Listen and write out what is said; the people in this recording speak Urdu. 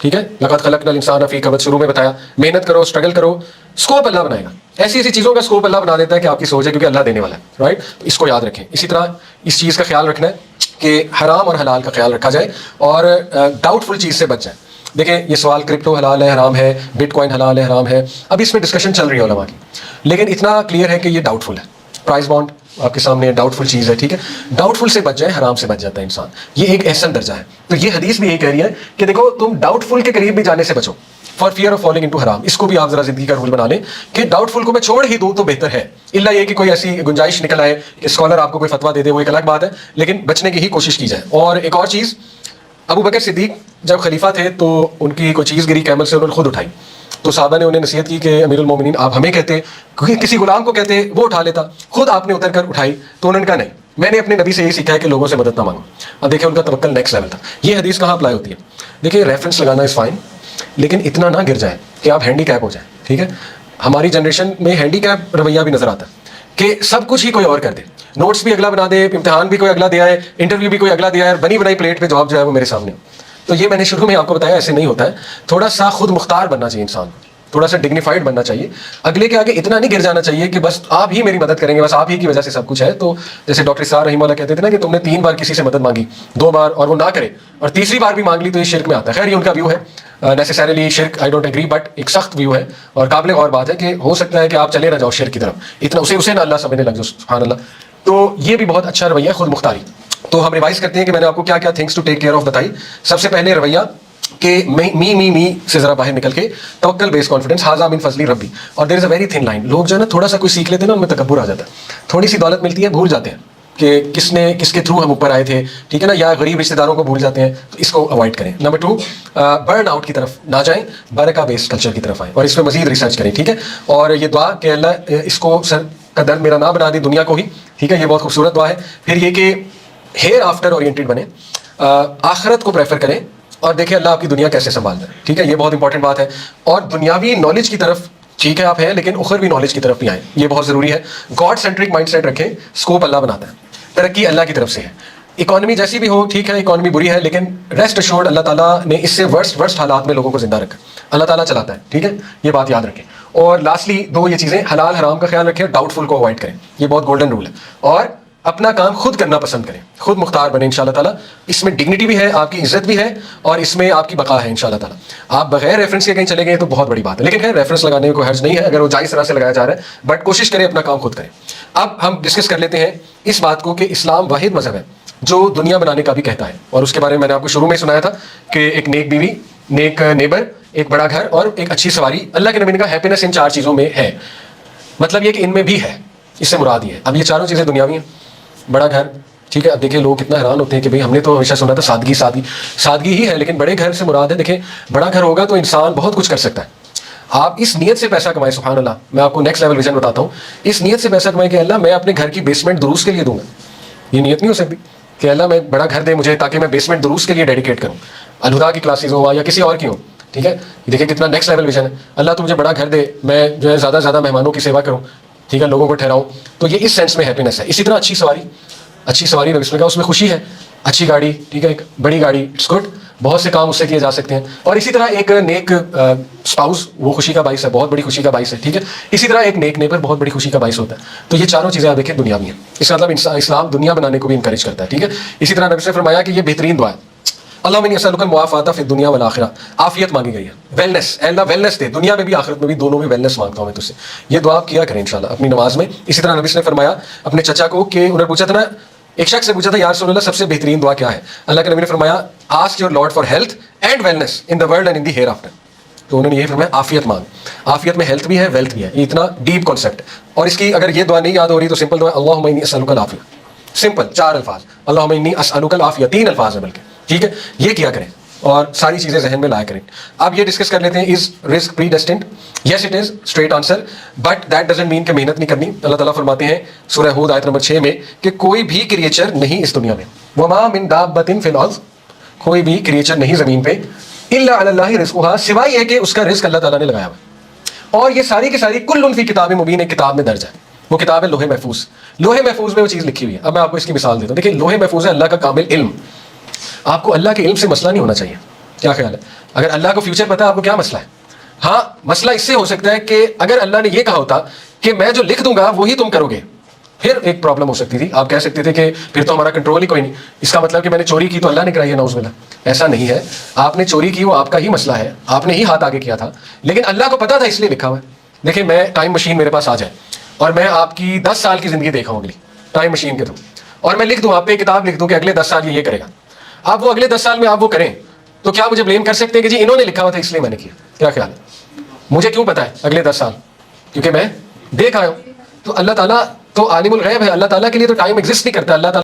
ٹھیک ہے, لقد خلقنا الانسان فی کبد, شروع میں بتایا محنت کرو, اسٹرگل کرو, اسکوپ اللہ بنائے گا. ایسی ایسی چیزوں کا اسکوپ اللہ بنا دیتا ہے کہ آپ کی سوچ ہے, کیونکہ اللہ دینے والا ہے, رائٹ. اس کو یاد رکھیں. اسی طرح اس چیز کا خیال رکھنا ہے کہ حرام اور حلال کا خیال رکھا جائے اور ڈاؤٹ فل چیز سے بچ جائے. دیکھیں یہ سوال کرپٹو حلال ہے حرام ہے, بٹ کوائن حلال ہے حرام ہے, اب اس میں ڈسکشن چل رہی ہے علماء کی, لیکن اتنا کلیئر ہے کہ یہ ڈاؤٹ فل ہے. پرائز بانڈ آپ کے سامنے ڈاؤٹ فل چیز ہے, ٹھیک ہے. ڈاؤٹ فل سے بچ جائے, حرام سے بچ جاتا ہے انسان, یہ ایک احسن درجہ ہے. تو یہ حدیث بھی یہی کہہ رہی ہے کہ دیکھو تم ڈاؤٹ فل کے قریب بھی جانے سے بچو, for fear of falling into حرام. اس کو بھی آپ ذرا زندگی کا رول بنا لیں کہ ڈاؤٹ فل کو میں چھوڑ ہی دوں تو بہتر ہے, الا یہ کہ کوئی ایسی گنجائش نکل آئے کہ اسکالر آپ کو کوئی فتویٰ دے دے, وہ ایک الگ بات ہے, لیکن بچنے کی ہی کوشش کی جائے. اور ایک اور چیز, ابو بکر صدیق جب خلیفہ تھے تو ان کی کوئی چیز گری کیمل سے, انہوں نے خود اٹھائی, تو صحابہ نے انہیں نصیحت کی کہ امیر المومنین آپ ہمیں کہتے, کیونکہ کسی غلام کو کہتے وہ اٹھا لیتا, خود آپ نے اتر کر اٹھائی. تو انہوں نے کہا نہیں, میں نے اپنے نبی سے یہی سیکھا ہے کہ لوگوں سے مدد نہ مانگو. اب دیکھیں ان کا توکل نیکسٹ لیول تھا. یہ حدیث کہاں اپلائی ہوتی ہے؟ دیکھیں ریفرنس لگانا از فائن, لیکن اتنا نہ گر جائے کہ آپ ہینڈی کیپ ہو جائیں, ٹھیک ہے. ہماری جنریشن میں ہینڈی کیپ رویہ بھی نظر آتا ہے کہ سب کچھ ہی کوئی اور کر دے, نوٹس بھی اگلا بنا دے, امتحان بھی کوئی اگلا دیا ہے, انٹرویو بھی کوئی اگلا دیا ہے, بنی بنائی پلیٹ پہ جواب جو ہے وہ میرے سامنے. تو یہ میں نے شروع میں آپ کو بتایا ایسے نہیں ہوتا ہے. تھوڑا سا خود مختار بننا چاہیے انسان, تھوڑا سا ڈگنیفائڈ بننا چاہیے, اگلے کے آگے اتنا نہیں گر جانا چاہیے کہ بس آپ ہی میری مدد کریں گے, بس آپ ہی کی وجہ سے سب کچھ ہے. تو جیسے ڈاکٹر اسرار رحمہ اللہ کہتے تھے نا کہ تم نے 3 بار کسی سے مدد مانگی, 2 بار اور وہ نہ کرے, اور تیسری بار بھی مانگ لی تو یہ شرک میں آتا ہے. خیر یہ ان کا ویو ہے, نیسیسریلی شرک آئی ڈونٹ ایگری, بٹ ایک سخت ویو ہے اور قابل غور بات ہے کہ ہو سکتا ہے کہ آپ چلے نہ جاؤ شرک کی طرف, اتنا اسے نہ اللہ سمجھنے لگ جاؤ, سبحان اللہ. تو یہ بھی بہت اچھا رویہ ہے, خود مختاری. تو ہم ریوائز کرتے ہیں کہ میں نے آپ کو کیا کیا things to take care of بتائی. سب سے پہلے رویہ کہ می سے ذرا باہر نکل کے توکل بیس کانفیڈنس, ھذا من فضل ربی. اور دیر از اے ویری تھن لائن. لوگ جو ہے نا تھوڑا سا کوئی سیکھ لیتے ہیں نا, ان میں تکبر آ جاتا ہے, تھوڑی سی دولت ملتی ہے بھول جاتے ہیں کہ کس کے تھرو ہم اوپر آئے تھے, ٹھیک ہے نا, یا غریب رشتہ داروں کو بھول جاتے ہیں. تو اس کو اوائڈ کریں. نمبر 2, برن آؤٹ کی طرف نہ جائیں, برکہ بیس کلچر کی طرف آئیں اور اس پہ مزید ریسرچ کریں, ٹھیک ہے. اور یہ دعا کہ اللہ اس کو سر کا درد میرا نہ بنا دے دنیا کو ہی, ٹھیک ہے, یہ بہت خوبصورت دعا ہے. پھر یہ کہ ہیئر آفٹر اورینٹیڈ بنے, آخرت کو پریفر کریں, اور دیکھیں اللہ آپ کی دنیا کیسے سنبھالتا ہے, ٹھیک ہے, یہ بہت انپورٹنٹ بات ہے. اور دنیاوی نالج کی طرف ٹھیک ہے آپ ہیں, لیکن اخروی نالج کی طرف بھی آئیں, یہ بہت ضروری ہے. گاڈ سینٹرک مائنڈ سیٹ رکھیں, اسکوپ اللہ بناتا ہے, ترقی اللہ کی طرف سے ہے. اکانومی جیسی بھی ہو ٹھیک ہے, اکانومی بری ہے, لیکن ریسٹ ایشورڈ اللہ تعالیٰ نے اس سے ورسٹ حالات میں لوگوں کو زندہ رکھا, اللہ تعالیٰ چلاتا ہے, ٹھیک ہے, یہ بات یاد رکھیں. اور لاسٹلی 2 یہ چیزیں, حلال حرام کا خیال رکھیں, ڈاؤٹ فل کو اوائڈ کریں, یہ بہت گولڈن رول ہے. اور اپنا کام خود کرنا پسند کریں, خود مختار بنیں انشاءاللہ تعالیٰ. اس میں ڈگنیٹی بھی ہے, آپ کی عزت بھی ہے, اور اس میں آپ کی بقا ہے انشاءاللہ تعالیٰ. آپ بغیر ریفرنس کے کہیں چلے گئے تو بہت بڑی بات ہے, لیکن خیر ریفرنس لگانے میں کوئی حرج نہیں ہے اگر وہ جائز طرح سے لگایا جا رہا ہے, بٹ کوشش کریں اپنا کام خود کریں. اب ہم ڈسکس کر لیتے ہیں اس بات کو کہ اسلام واحد مذہب ہے جو دنیا بنانے کا بھی کہتا ہے, اور اس کے بارے میں نے آپ کو شروع میں سنایا تھا کہ ایک نیک بیوی, نیک نیبر, ایک بڑا گھر اور ایک اچھی سواری. اللہ کے نبی نے کہا ہیپینس ان 4 چیزوں میں ہے, مطلب یہ کہ ان میں بھی ہے, اس سے مراد یہ ہے. اب یہ چاروں چیزیں دنیاوی ہیں, بڑا گھر, ٹھیک ہے. اب دیکھیں لوگ کتنا حیران ہوتے ہیں کہ بھئی ہم نے تو ہمیشہ سنا تھا سادگی ہی ہے, لیکن بڑے گھر سے مراد ہے. دیکھیں بڑا گھر ہوگا تو انسان بہت کچھ کر سکتا ہے. آپ اس نیت سے پیسہ کمائیں, سبحان اللہ, میں آپ کو نیکسٹ لیول ویژن بتاتا ہوں. اس نیت سے پیسہ کمائیں کہ اللہ میں اپنے گھر کی بیسمنٹ دروس کے لیے دوں گا. یہ نیت نہیں ہو سکتی کہ اللہ میں بڑا گھر دے مجھے تاکہ میں بیسمنٹ دروس کے لیے ڈیڈیکیٹ کروں, الہدا کی کلاسز ہو یا کسی اور کی ہو, ٹھیک ہے. دیکھیں کتنا نیکسٹ لیول ویژن ہے. اللہ تو مجھے بڑا گھر دے, میں جو ہے زیادہ سے زیادہ مہمانوں کی سیوا کروں, ٹھیک ہے, لوگوں کو ٹھہراؤں. تو یہ اس سینس میں ہیپینس ہے. اسی طرح اچھی سواری اس میں کہا, اس میں خوشی ہے. اچھی گاڑی, ٹھیک ہے, ایک بڑی گاڑی, اٹس گڈ, بہت سے کام اس سے کیے جا سکتے ہیں. اور اسی طرح ایک نیک اسپاؤس, وہ خوشی کا باعث ہے, بہت بڑی خوشی کا باعث ہے, ٹھیک ہے. اسی طرح ایک نیک نیبر بہت بڑی خوشی کا باعث ہوتا ہے. تو یہ چاروں چیزیں آپ دیکھیں دنیا میں ہیں. اس کا مطلب اسلام دنیا بنانے کو بھی انکریج کرتا ہے, ٹھیک ہے. اسی طرح نبی نے فرمایا کہ یہ بہترین دعا ہے, اللہم انی اسألک المعافاۃ فی الدنیا والآخرہ, عافیت مانگی گئی ہے, ویلنس, اے اللہ ویلنس دے, دنیا میں بھی آخرت میں بھی, دونوں میں ویلنس مانگتا ہوں میں تجھ سے. یہ دعا آپ کیا کریں انشاءاللہ اپنی نماز میں. اسی طرح نبی نے فرمایا اپنے چچا کو کہ انہوں نے پوچھا تھا نا, ایک شخص سے پوچھا تھا یا رسول اللہ سب سے بہترین دعا کیا ہے, اللہ کے نبی نے فرمایا ask your lord for health and wellness in the world and in the hereafter. تو انہوں نے یہی فرمایا عافیت مانگ, عافیت میں ہیلتھ بھی ہے, ویلتھ بھی ہے. یہ اتنا ڈیپ کانسیپٹ ہے. اور اس کی اگر یہ دعا نہیں یاد ہو رہی تو سمپل دعا اللہم انی اسألک العافیہ, سمپل 4 الفاظ, اللہم انی اسألک العافیہ, 3 الفاظ ہیں بلکہ, ٹھیک ہے. یہ کیا کریں اور ساری چیزیں ذہن میں لایا کریں. اب یہ ڈسکس کر لیتے ہیں, از رزق predestined? Yes it is, straight answer, but that doesn't mean کہ محنت نہیں کرنی. اللہ تعالیٰ فرماتے ہیں سورہ ہود آیت نمبر 6 میں کہ کوئی بھی کریچر نہیں اس دنیا میں, وما من دابۃ فی الارض, کوئی بھی کریچر نہیں زمین پہ, الا علی اللہ رزقھا, سوائے یہ کہ اس کا رزق اللہ تعالیٰ نے لگایا ہوا. اور یہ ساری کی ساری کل فی کتاب مبین, ایک کتاب میں درج ہے. وہ کتاب ہے لوح محفوظ. لوح محفوظ میں وہ چیز لکھی ہوئی ہے. اب میں آپ کو اس کی مثال دیتا ہوں. دیکھیں لوح محفوظ ہے اللہ کا کامل علم. آپ کو اللہ کے علم سے مسئلہ نہیں ہونا چاہیے, کیا خیال ہے؟ اگر اللہ کو فیوچر پتا ہے آپ کو کیا مسئلہ ہے؟ ہاں مسئلہ اس سے ہو سکتا ہے کہ اگر اللہ نے یہ کہا ہوتا کہ میں جو لکھ دوں گا وہی تم کرو گے، پھر ایک پرابلم ہو سکتی تھی، آپ کہہ سکتے تھے کہ پھر تو ہمارا کنٹرول ہی کوئی نہیں، اس کا مطلب کہ میں نے چوری کی تو اللہ نے کرائی ہے، نعوذ باللہ۔ ایسا نہیں ہے، آپ نے چوری کی وہ آپ کا ہی مسئلہ ہے، آپ نے ہی ہاتھ آگے کیا تھا، لیکن اللہ کو پتا تھا اس لیے لکھا ہوا ہے۔ دیکھیں میں ٹائم مشین میرے پاس آ جائے اور میں آپ کی 10 سال کی زندگی دیکھا ہوں اگلی ٹائم مشین کے تھرو، اور میں لکھ دوں آپ پہ ایک کتاب لکھ دوں کہ اگلے 10 سال یہ کرے گا، آپ وہ اگلے 10 سال میں آپ وہ کریں، تو کیا مجھے بلیم کر سکتے ہیں کہ جی انہوں نے لکھا ہوا تھا اس لیے میں نے کیا؟ کیا خیال ہے؟ مجھے کیوں پتا ہے اگلے 10 سال؟ کیونکہ میں دیکھ آیا ہوں۔ تو اللہ تعالیٰ تو عالم الغیب ہے، اللہ تعالیٰ کے لیے تو ٹائم ایگزسٹ نہیں کرتا، اللہ تعالیٰ